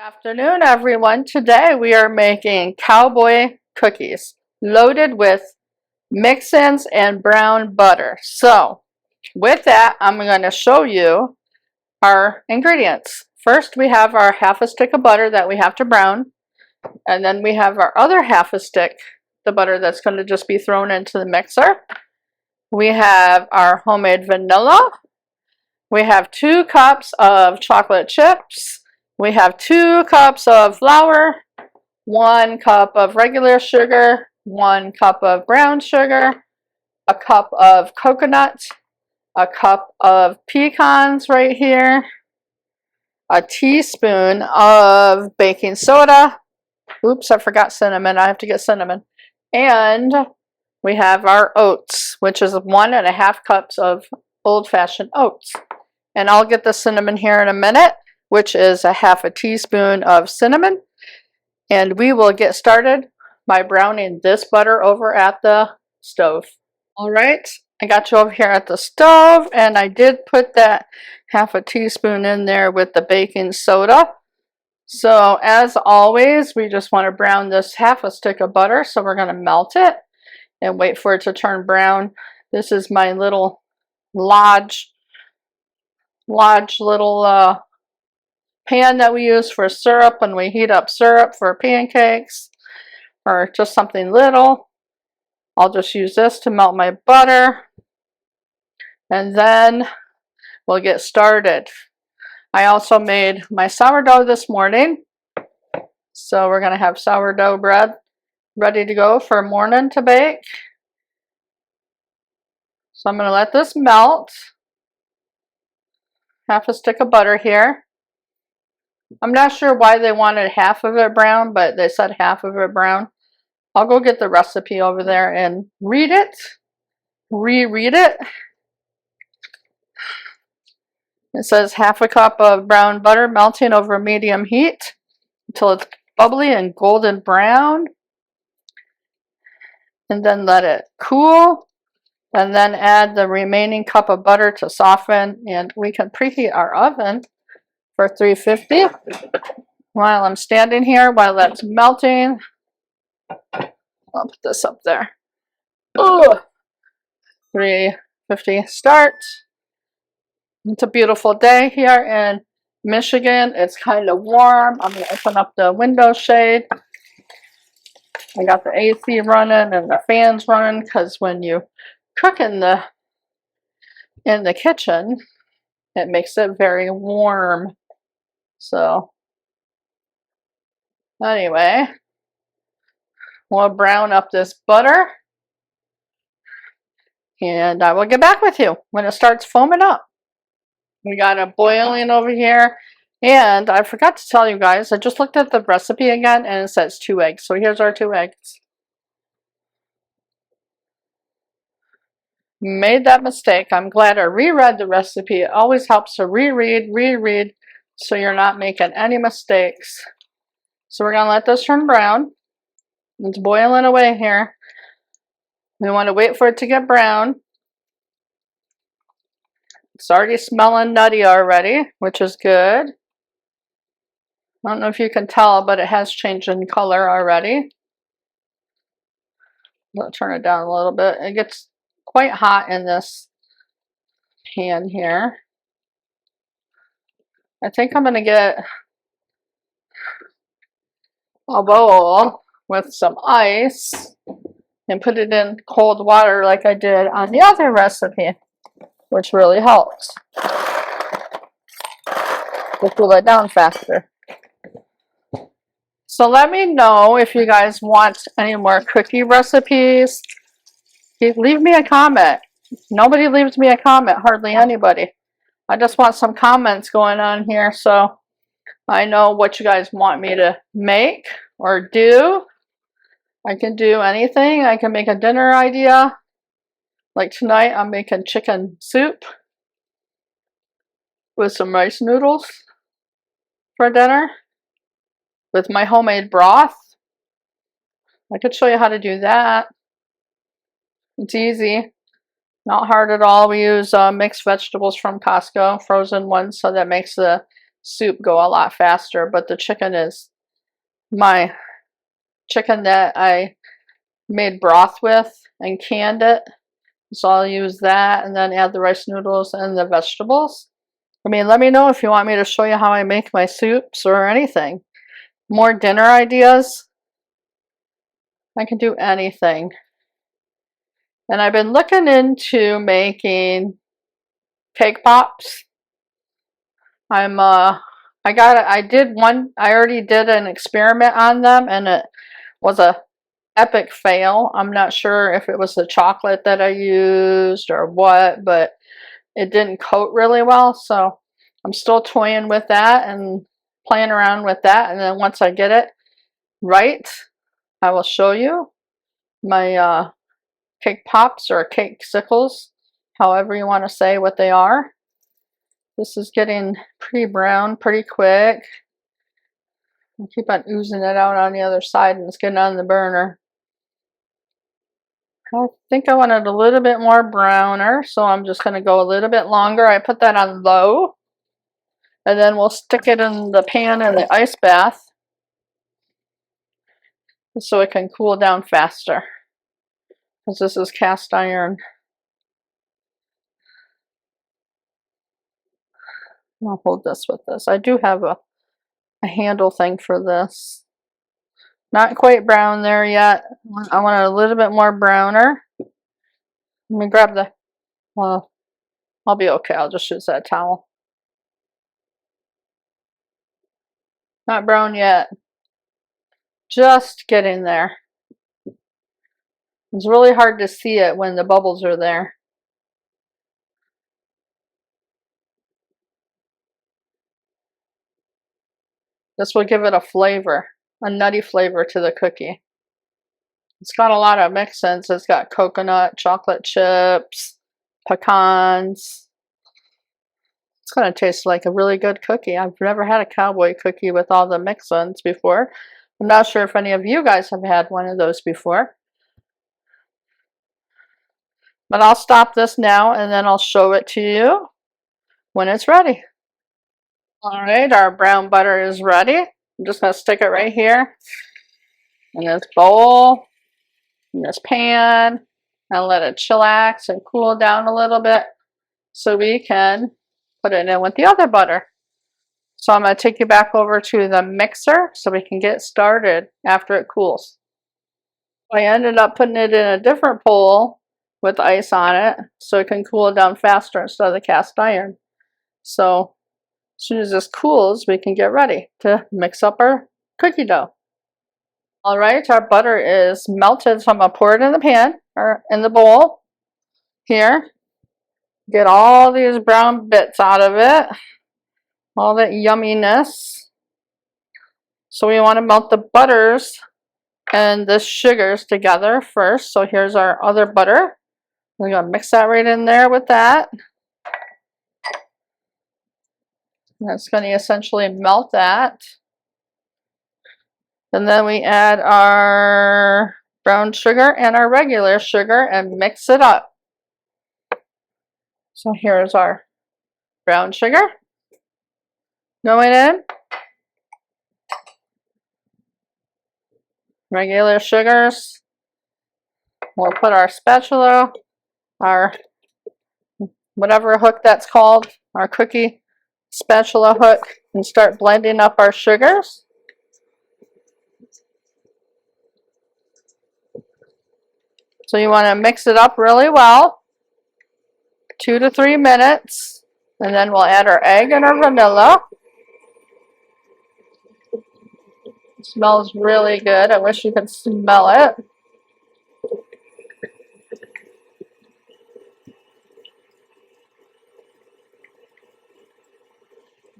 Afternoon, everyone. Today we are making cowboy cookies loaded with mix-ins and brown butter. So with that, I'm going to show you our ingredients. First, we have our half a stick of butter that we have to brown, and then we have our other half a stick, the butter that's going to just be thrown into the mixer. We have our homemade vanilla. We have 2 cups of chocolate chips. We have 2 cups of flour, 1 cup of regular sugar, 1 cup of brown sugar, a cup of coconut, a cup of pecans right here, a teaspoon of baking soda. Oops, I forgot cinnamon. I have to get cinnamon. And we have our oats, which is 1.5 cups of old-fashioned oats. And I'll get the cinnamon here in a minute, which is a half a teaspoon of cinnamon. And we will get started by browning this butter over at the stove. All right, I got you over here at the stove, and I did put that half a teaspoon in there with the baking soda. So as always, we just want to brown this half a stick of butter, so we're going to melt it and wait for it to turn brown. This is my little lodge little pan that we use for syrup when we heat up syrup for pancakes or just something little. I'll just use this to melt my butter, and then we'll get started. I also made my sourdough this morning, so we're going to have sourdough bread ready to go for morning to bake. So I'm going to let this melt. Half a stick of butter here. I'm not sure why they wanted half of it brown, but they said half of it brown. I'll go get the recipe over there and read it, reread it. It says half a cup of brown butter melting over medium heat until it's bubbly and golden brown. And then let it cool. And then add the remaining cup of butter to soften, and we can preheat our oven for 350 while I'm standing here while that's melting. I'll put this up there. Ooh, 350 start. It's a beautiful day here in Michigan. It's kind of warm. I'm going to open up the window shade. I got the AC running and the fans running because when you cook in the kitchen, it makes it very warm. So anyway, we'll brown up this butter, and I will get back with you when it starts foaming up. We got it boiling over here, and I forgot to tell you guys, I just looked at the recipe again and it says 2 eggs. So here's our 2 eggs. Made that mistake. I'm glad I reread the recipe. It always helps to reread, so you're not making any mistakes. So we're going to let this turn brown. It's boiling away here. We want to wait for it to get brown. It's already smelling nutty already, which is good. I don't know if you can tell, but it has changed in color already. I'll turn it down a little bit. It gets quite hot in this pan here. I think I'm going to get a bowl with some ice and put it in cold water like I did on the other recipe, which really helps to cool it down faster. So let me know if you guys want any more cookie recipes. Leave me a comment. Nobody leaves me a comment, hardly anybody. I just want some comments going on here so I know what you guys want me to make or do. I can do anything. I can make a dinner idea. Like tonight, I'm making chicken soup with some rice noodles for dinner with my homemade broth. I could show you how to do that. It's easy, not hard at all. We use mixed vegetables from Costco, frozen ones, so that makes the soup go a lot faster, but the chicken is my chicken that I made broth with and canned it. So I'll use that and then add the rice noodles and the vegetables. I mean, let me know if you want me to show you how I make my soups or anything. More dinner ideas? I can do anything. And I've been looking into making cake pops. I already did an experiment on them and it was a epic fail. I'm not sure if it was the chocolate that I used or what, but it didn't coat really well. So I'm still toying with that and playing around with that. And then once I get it right, I will show you my cake pops or cake sickles, however you want to say what they are. This is getting pretty brown pretty quick. I keep on oozing it out on the other side and it's getting on the burner. I think I want it a little bit more browner, so I'm just going to go a little bit longer. I put that on low, and then we'll stick it in the pan in the ice bath so it can cool down faster, because this is cast iron. I'll hold this with this. I do have a handle thing for this. Not quite brown there yet. I want it a little bit more browner. Let me grab the, well, I'll be okay. I'll just use that towel. Not brown yet. Just getting there. It's really hard to see it when the bubbles are there. This will give it a flavor, a nutty flavor to the cookie. It's got a lot of mix-ins. It's got coconut, chocolate chips, pecans. It's going to taste like a really good cookie. I've never had a Cowboy cookie with all the mix-ins before. I'm not sure if any of you guys have had one of those before. But I'll stop this now and then I'll show it to you when it's ready. All right, our brown butter is ready. I'm just going to stick it right here in this bowl, in this pan, and let it chillax and cool down a little bit so we can put it in with the other butter. So I'm going to take you back over to the mixer so we can get started after it cools. I ended up putting it in a different bowl with ice on it so it can cool down faster instead of the cast iron. So as soon as this cools, we can get ready to mix up our cookie dough. All right, our butter is melted, so I'm going to pour it in the pan or in the bowl here. Get all these brown bits out of it, all that yumminess. So we want to melt the butters and the sugars together first. So here's our other butter. We're going to mix that right in there with that. That's going to essentially melt that. And then we add our brown sugar and our regular sugar and mix it up. So here's our brown sugar going in. Regular sugars. We'll put our spatula, our whatever hook that's called, our cookie spatula hook, and start blending up our sugars. So you want to mix it up really well, 2 to 3 minutes, and then we'll add our egg and our vanilla. It smells really good. I wish you could smell it.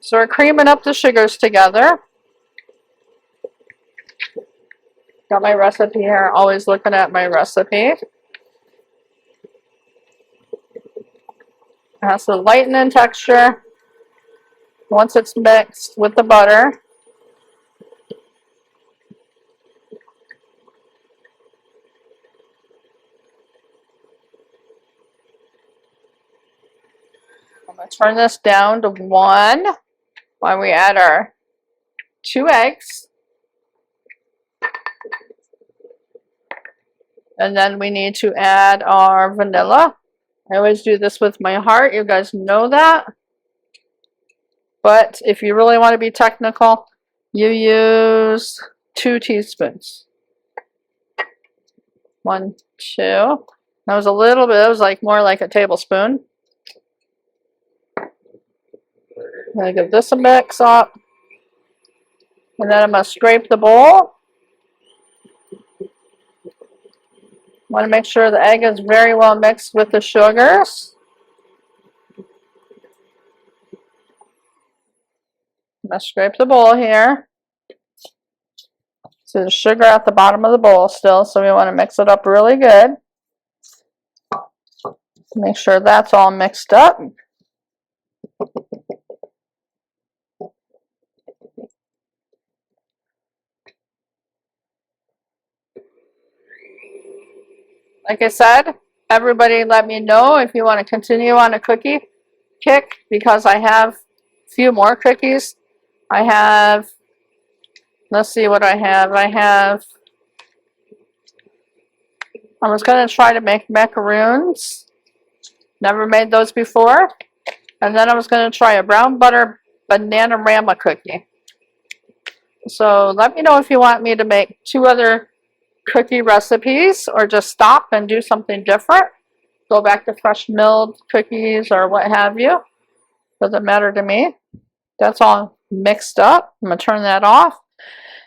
So we're creaming up the sugars together. Got my recipe here, always looking at my recipe. It has to lighten in texture once it's mixed with the butter. I'm going to turn this down to 1. while we add our 2 eggs. And then we need to add our vanilla. I always do this with my heart. You guys know that. But if you really want to be technical, you use 2 teaspoons. 1, 2. That was a little bit, it was like more like a tablespoon. I'm going to give this a mix up. And then I'm going to scrape the bowl. Want to make sure the egg is very well mixed with the sugars. I'm going to scrape the bowl here. So there's sugar at the bottom of the bowl still, so we want to mix it up really good. Make sure that's all mixed up. Like I said, everybody let me know if you want to continue on a cookie kick, because I have a few more cookies. I have, let's see what I have. I was going to try to make macaroons. Never made those before. And then I was going to try a brown butter banana rama cookie. So let me know if you want me to make 2 other cookie recipes, or just stop and do something different. Go back to fresh milled cookies or what have you. Doesn't matter to me. That's all mixed up. I'm going to turn that off.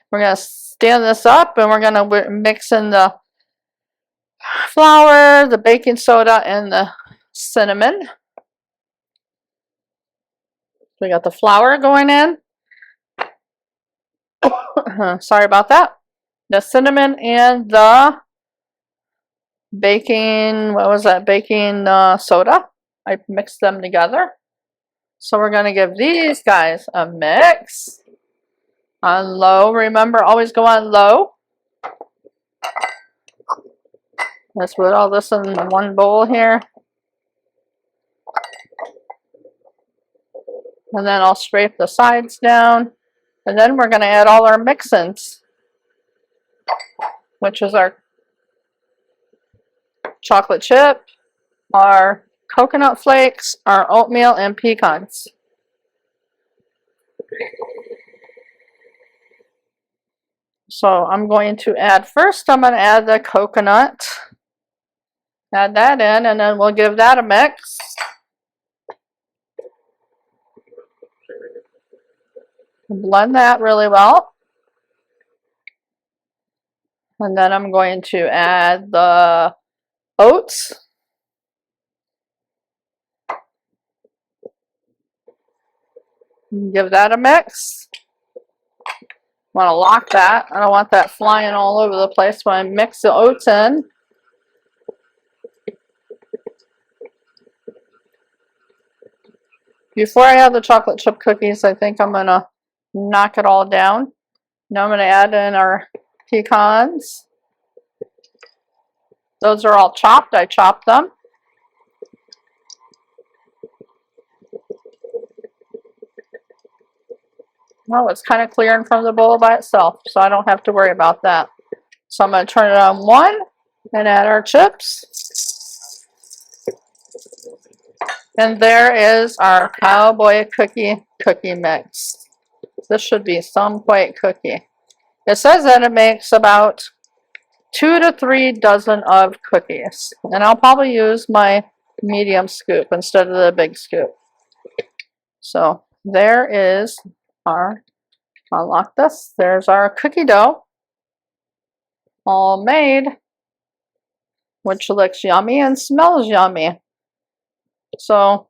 We're going to stand this up, and we're going to mix in the flour, the baking soda, and the cinnamon. We got the flour going in. Sorry about that. The cinnamon and the baking, what was that? Baking soda. I mixed them together. So we're going to give these guys a mix on low. Remember, always go on low. Let's put all this in one bowl here. And then I'll scrape the sides down. And then we're going to add all our mix-ins, which is our chocolate chip, our coconut flakes, our oatmeal, and pecans. So I'm going to add, first I'm going to add the coconut. Add that in, and then we'll give that a mix. Blend that really well. And then I'm going to add the oats. Give that a mix. Want to lock that. I don't want that flying all over the place when I mix the oats in. Before I add the chocolate chip cookies, I think I'm going to knock it all down. Now I'm going to add in our pecans. Those are all chopped. I chopped them. Oh, it's kind of clearing from the bowl by itself, so I don't have to worry about that. So I'm going to turn it on 1 and add our chips. And there is our Cowboy cookie mix. This should be some white cookie. It says that it makes about 2 to 3 dozen of cookies. And I'll probably use my medium scoop instead of the big scoop. So there is our, unlock this, there's our cookie dough. All made, which looks yummy and smells yummy. So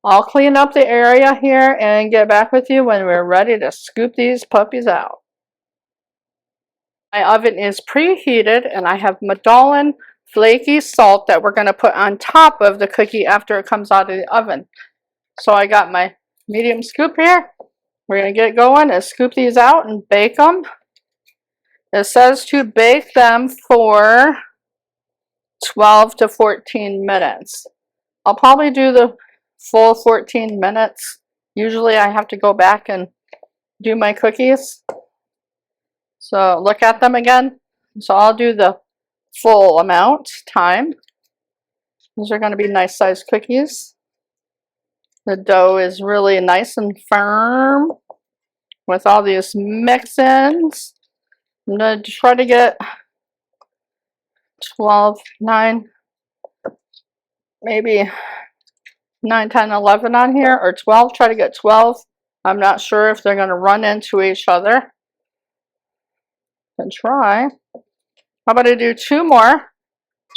I'll clean up the area here and get back with you when we're ready to scoop these puppies out. My oven is preheated, and I have Medallion flaky salt that we're going to put on top of the cookie after it comes out of the oven. So I got my medium scoop here. We're going to get going and scoop these out and bake them. It says to bake them for 12 to 14 minutes. I'll probably do the full 14 minutes Usually I have to go back and do my cookies. So look at them again. So I'll do the full amount time. These are going to be nice sized cookies. The dough is really nice and firm with all these mix-ins. I'm going to try to get 12, 9, maybe 9, 10, 11 on here, or 12. Try to get 12. I'm not sure if they're going to run into each other. And try. How about I do 2 more,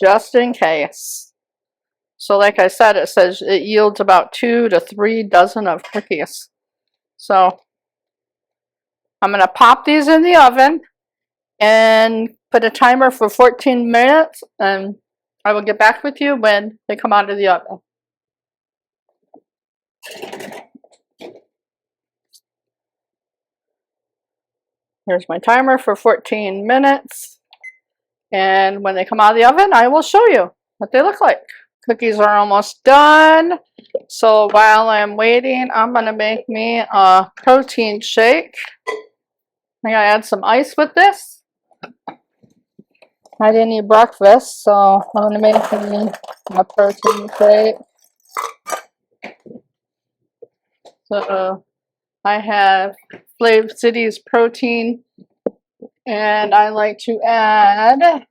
just in case. So like I said, it says it yields about 2 to 3 dozen of cookies. So I'm going to pop these in the oven and put a timer for 14 minutes, and I will get back with you when they come out of the oven. Here's my timer for 14 minutes, and when they come out of the oven, I will show you what they look like. Cookies are almost done, so while I'm waiting, I'm going to make me a protein shake. I'm going to add some ice with this. I didn't eat breakfast, so I'm going to make me a protein shake. So I have Flav City's protein, and I like to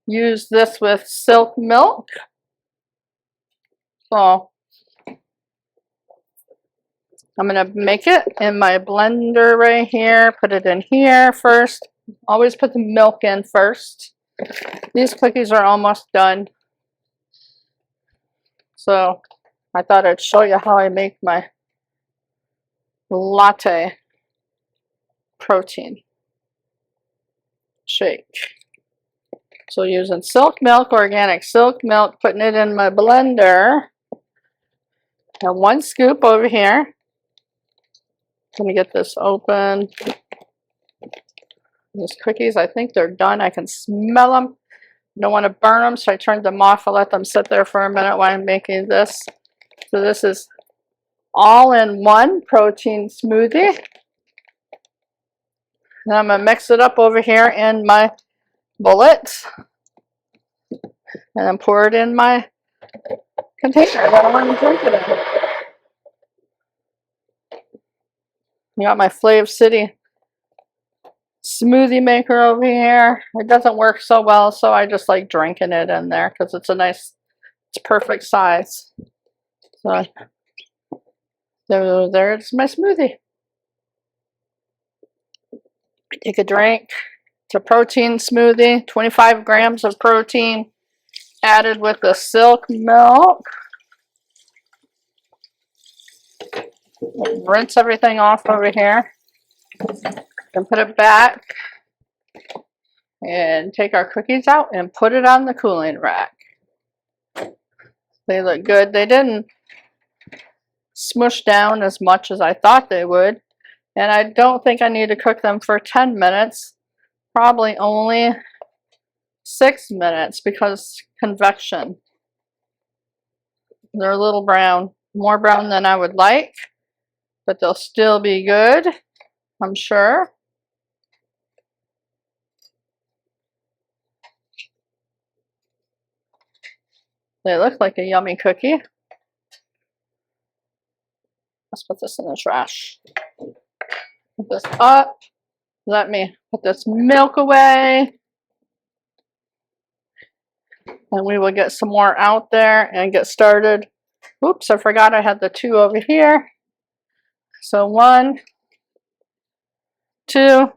use this with silk milk. So I'm going to make it in my blender right here, put it in here first. Always put the milk in first. These cookies are almost done. So I thought I'd show you how I make my latte protein shake. So using silk milk, organic silk milk, putting it in my blender. And 1 scoop over here. Let me get this open. These cookies, I think they're done. I can smell them. Don't want to burn them, so I turned them off. I'll let them sit there for a minute while I'm making this. So this is all-in-one protein smoothie. And I'm going to mix it up over here in my bullets. And then pour it in my container that I want to drink it in. You got my Flav City smoothie maker over here. It doesn't work so well, so I just like drinking it in there because it's a nice, it's perfect size. So there's my smoothie. Take a drink. It's a protein smoothie, 25 grams of protein added with the silk milk. Rinse everything off over here and put it back and take our cookies out and put it on the cooling rack. They look good. They didn't smush down as much as I thought they would, and I don't think I need to cook them for 10 minutes, probably only 6 minutes because convection. They're a little brown, more brown than I would like, but they'll still be good, I'm sure. They look like a yummy cookie. Let's put this in the trash. Put this up. Let me put this milk away. And we will get some more out there and get started. Oops, I forgot I had the 2 over here. So 1, 2. And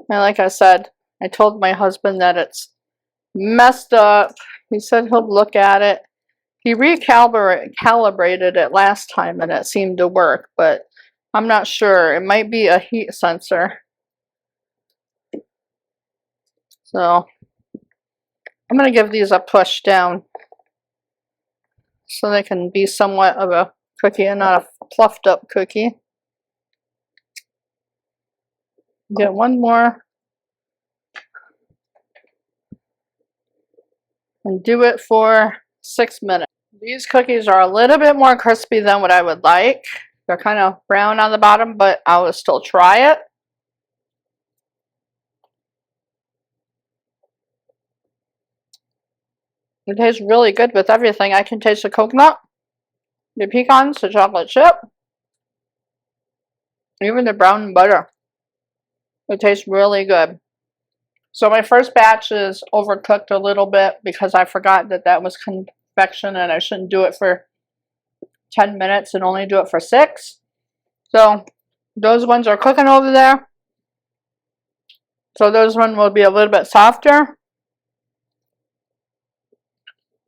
like I said, I told my husband that it's messed up. He said he'll look at it. He recalibrated it last time and it seemed to work, but I'm not sure. It might be a heat sensor. So I'm going to give these a push down so they can be somewhat of a cookie and not a fluffed up cookie. Get 1 more. And do it for 6 minutes. These cookies are a little bit more crispy than what I would like. They're kind of brown on the bottom, but I will still try it. It tastes really good with everything. I can taste the coconut, the pecans, the chocolate chip, even the brown butter. It tastes really good. So my first batch is overcooked a little bit because I forgot that that was confection and I shouldn't do it for 10 minutes and only do it for 6. So those ones are cooking over there. So those ones will be a little bit softer.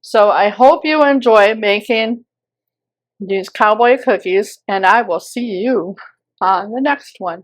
So I hope you enjoy making these cowboy cookies, and I will see you on the next one.